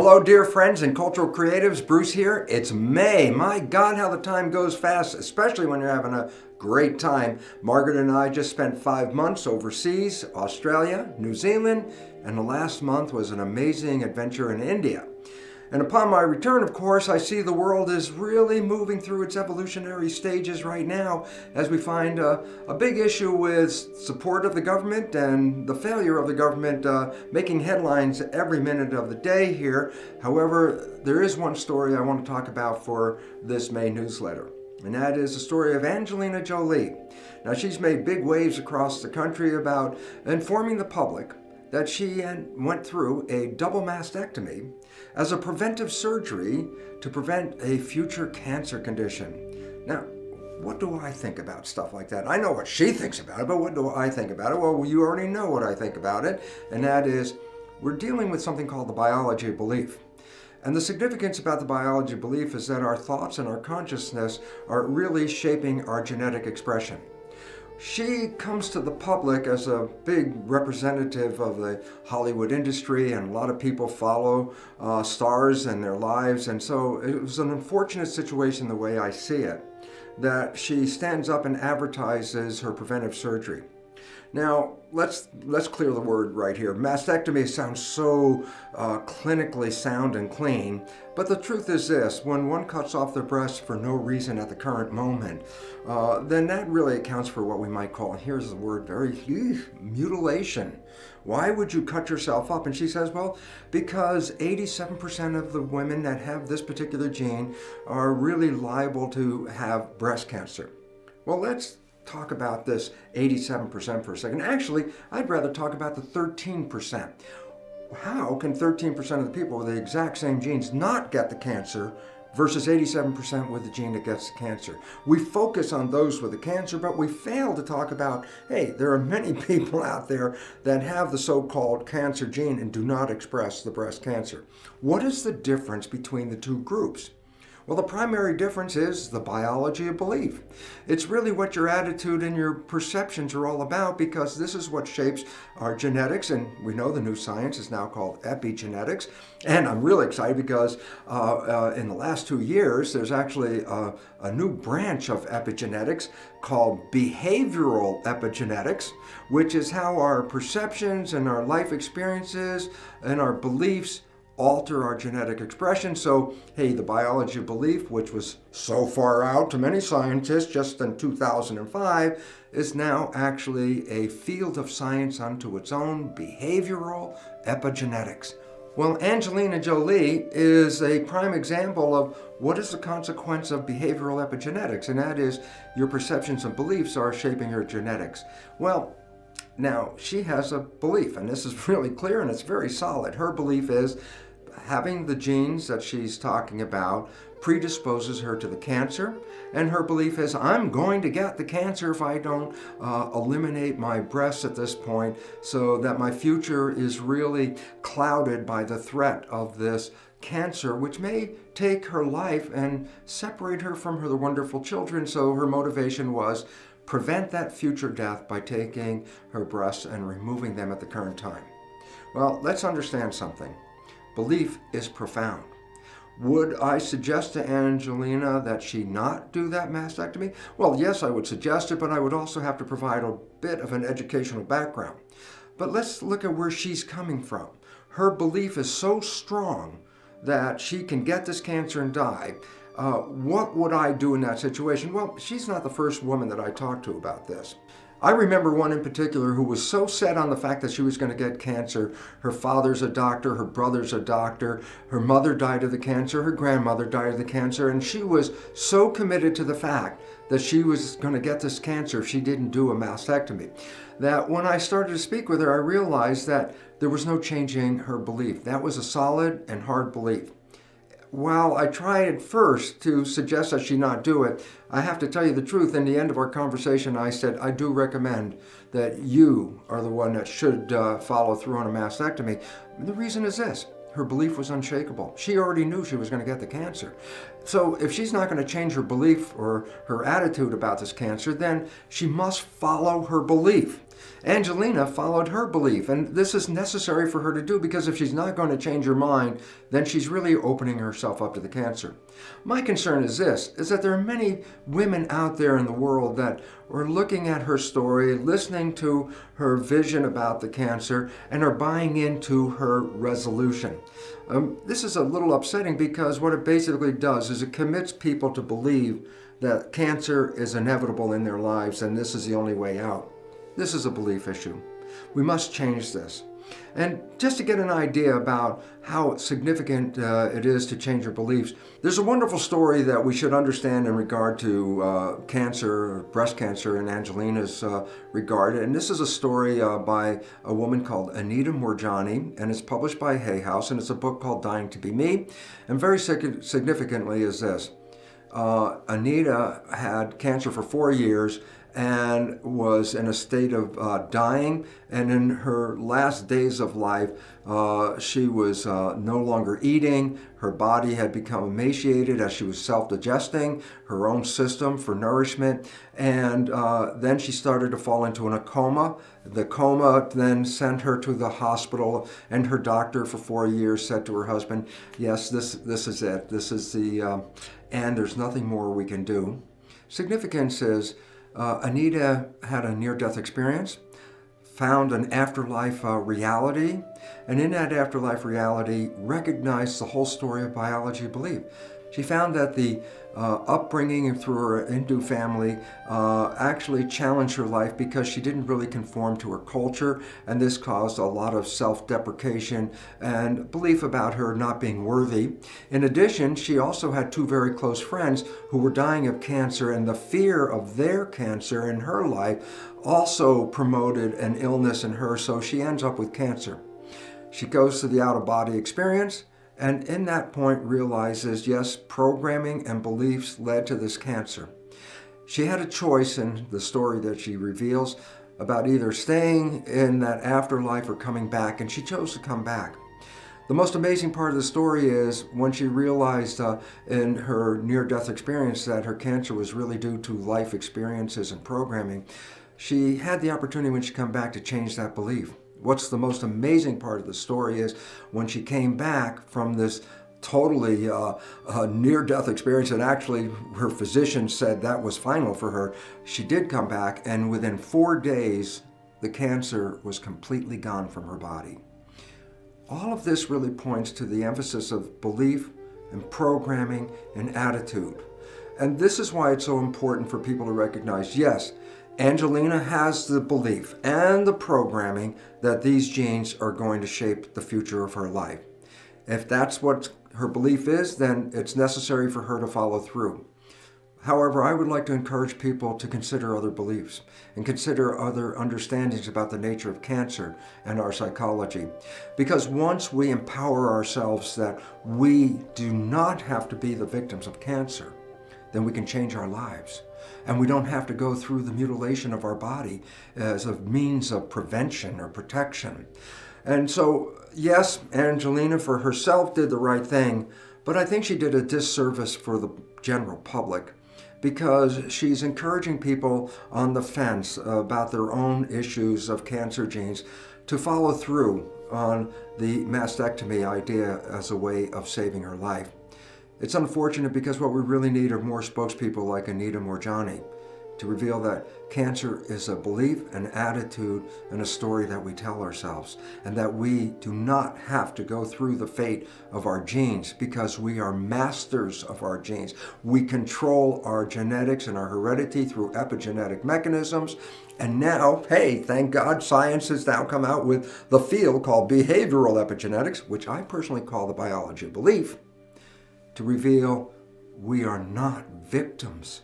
Hello, dear friends and cultural creatives. Bruce here. It's May. My God, how the time goes fast, especially when you're having a great time. Margaret and I just spent 5 months overseas, Australia, New Zealand, and the last month was an amazing adventure in India. And upon my return, of course, I see the world is really moving through its evolutionary stages right now as we find a big issue with support of the government and the failure of the government making headlines every minute of the day here. However, there is one story I want to talk about for this May newsletter, and that is the story of Angelina Jolie. Now, she's made big waves across the country about informing the public that she went through a double mastectomy as a preventive surgery to prevent a future cancer condition. Now, what do I think about stuff like that? I know what she thinks about it, but what do I think about it? Well, you already know what I think about it, and that is we're dealing with something called the biology of belief. And the significance about the biology of belief is that our thoughts and our consciousness are really shaping our genetic expression. She comes to the public as a big representative of the Hollywood industry, and a lot of people follow stars and their lives. And so it was an unfortunate situation, the way I see it, that she stands up and advertises her preventive surgery. Now, let's clear the word right here. Mastectomy sounds so clinically sound and clean, but the truth is this: when one cuts off their breast for no reason at the current moment, then that really accounts for what we might call, and here's the word, mutilation. Why would you cut yourself up? And she says, well, because 87% of the women that have this particular gene are really liable to have breast cancer. Well, let's talk about this 87% for a second. Actually, I'd rather talk about the 13%. How can 13% of the people with the exact same genes not get the cancer versus 87% with the gene that gets the cancer? We focus on those with the cancer, but we fail to talk about, hey, there are many people out there that have the so-called cancer gene and do not express the breast cancer. What is the difference between the two groups? Well, the primary difference is the biology of belief. It's really what your attitude and your perceptions are all about, because this is what shapes our genetics, and we know the new science is now called epigenetics. And I'm really excited because in the last 2 years, there's actually a new branch of epigenetics called behavioral epigenetics, which is how our perceptions and our life experiences and our beliefs alter our genetic expression. So, hey, the biology of belief, which was so far out to many scientists just in 2005, is now actually a field of science unto its own, behavioral epigenetics. Well, Angelina Jolie is a prime example of what is the consequence of behavioral epigenetics, and that is your perceptions and beliefs are shaping your genetics. Well, now, she has a belief, and this is really clear and it's very solid. Her belief is having the genes that she's talking about predisposes her to the cancer, and her belief is, I'm going to get the cancer if I don't eliminate my breasts at this point, so that my future is really clouded by the threat of this cancer, which may take her life and separate her from her wonderful children. So her motivation was prevent that future death by taking her breasts and removing them at the current time. Well, let's understand something. Belief is profound. Would I suggest to Angelina that she not do that mastectomy? Well, yes, I would suggest it, but I would also have to provide a bit of an educational background. But let's look at where she's coming from. Her belief is so strong that she can get this cancer and die. What would I do in that situation? Well, she's not the first woman that I talked to about this. I remember one in particular who was so set on the fact that she was going to get cancer. Her father's a doctor, her brother's a doctor, her mother died of the cancer, her grandmother died of the cancer, and she was so committed to the fact that she was going to get this cancer if she didn't do a mastectomy, that when I started to speak with her, I realized that there was no changing her belief. That was a solid and hard belief. While I tried at first to suggest that she not do it, I have to tell you the truth. In the end of our conversation, I said, I do recommend that you are the one that should follow through on a mastectomy. The reason is this: her belief was unshakable. She already knew she was going to get the cancer. So if she's not going to change her belief or her attitude about this cancer, then she must follow her belief. Angelina followed her belief, and this is necessary for her to do because if she's not going to change her mind, then she's really opening herself up to the cancer. My concern is this, is that there are many women out there in the world that are looking at her story, listening to her vision about the cancer, and are buying into her resolution. This is a little upsetting because what it basically does is it commits people to believe that cancer is inevitable in their lives and this is the only way out. This is a belief issue. We must change this. And just to get an idea about how significant it is to change your beliefs, there's a wonderful story that we should understand in regard to cancer, breast cancer in Angelina's regard. And this is a story by a woman called Anita Moorjani, and it's published by Hay House, and it's a book called Dying to Be Me. And very significantly is this. Anita had cancer for 4 years and was in a state of dying, and in her last days of life she was no longer eating. Her body had become emaciated as she was self-digesting her own system for nourishment, and then she started to fall into a coma. The coma then sent her to the hospital, and her doctor for 4 years said to her husband, yes, this is it. This is the and there's nothing more we can do. Significance is Anita had a near-death experience, found an afterlife reality, and in that afterlife reality recognized the whole story of biology belief. She found that the upbringing through her Hindu family actually challenged her life because she didn't really conform to her culture, and this caused a lot of self-deprecation and belief about her not being worthy. In addition, she also had 2 very close friends who were dying of cancer, and the fear of their cancer in her life also promoted an illness in her, so she ends up with cancer. She goes to the out-of-body experience, and in that point realizes, yes, programming and beliefs led to this cancer. She had a choice in the story that she reveals about either staying in that afterlife or coming back, and she chose to come back. The most amazing part of the story is when she realized in her near-death experience that her cancer was really due to life experiences and programming, she had the opportunity when she came back to change that belief. What's the most amazing part of the story is when she came back from this totally near-death experience, and actually her physician said that was final for her, she did come back, and within 4 days, the cancer was completely gone from her body. All of this really points to the emphasis of belief and programming and attitude. And this is why it's so important for people to recognize, yes, Angelina has the belief and the programming that these genes are going to shape the future of her life. If that's what her belief is, then it's necessary for her to follow through. However, I would like to encourage people to consider other beliefs and consider other understandings about the nature of cancer and our psychology. Because once we empower ourselves that we do not have to be the victims of cancer, then we can change our lives. And we don't have to go through the mutilation of our body as a means of prevention or protection. And so, yes, Angelina for herself did the right thing, but I think she did a disservice for the general public because she's encouraging people on the fence about their own issues of cancer genes to follow through on the mastectomy idea as a way of saving her life. It's unfortunate because what we really need are more spokespeople like Anita Moorjani to reveal that cancer is a belief, an attitude, and a story that we tell ourselves, and that we do not have to go through the fate of our genes because we are masters of our genes. We control our genetics and our heredity through epigenetic mechanisms. And now, hey, thank God, science has now come out with the field called behavioral epigenetics, which I personally call the biology of belief, to reveal we are not victims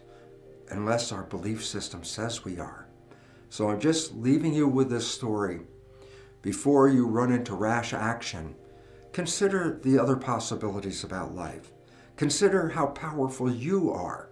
unless our belief system says we are. So I'm just leaving you with this story. Before you run into rash action, consider the other possibilities about life. Consider how powerful you are.